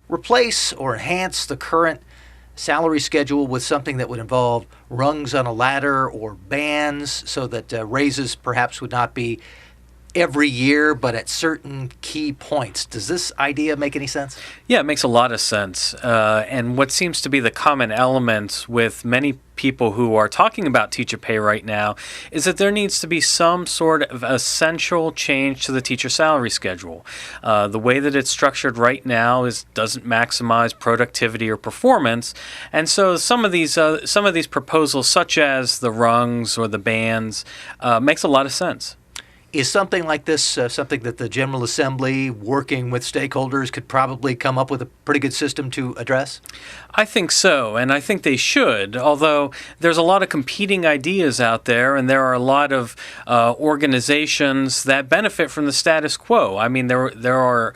replace or enhance the current salary schedule with something that would involve rungs on a ladder or bands so that raises perhaps would not be every year, but at certain key points. Does this idea make any sense? Yeah, it makes a lot of sense. And what seems to be the common element with many people who are talking about teacher pay right now is that there needs to be some sort of essential change to the teacher salary schedule. The way that it's structured right now doesn't maximize productivity or performance, and so some of these proposals, such as the rungs or the bands, makes a lot of sense. Is something like this something that the General Assembly, working with stakeholders, could probably come up with a pretty good system to address? I think so, and I think they should, although there's a lot of competing ideas out there, and there are a lot of organizations that benefit from the status quo. I mean, there are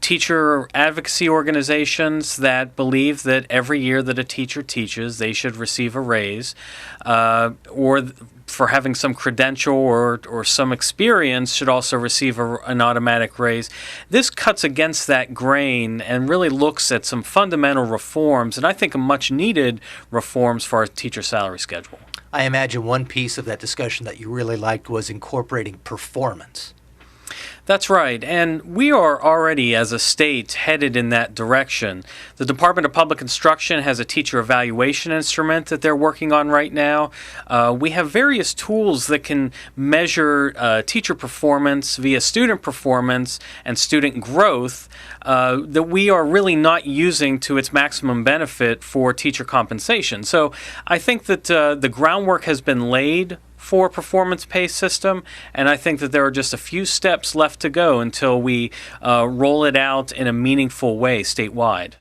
teacher advocacy organizations that believe that every year that a teacher teaches, they should receive a raise, or for having some credential or some experience should also receive an automatic raise. This cuts against that grain and really looks at some fundamental reforms, and I think much needed reforms for our teacher salary schedule. I imagine one piece of that discussion that you really liked was incorporating performance. That's right, and we are already, as a state, headed in that direction. The Department of Public Instruction has a teacher evaluation instrument that they're working on right now. We have various tools that can measure teacher performance via student performance and student growth that we are really not using to its maximum benefit for teacher compensation. So I think that the groundwork has been laid for a performance-based system, and I think that there are just a few steps left to go until we roll it out in a meaningful way statewide.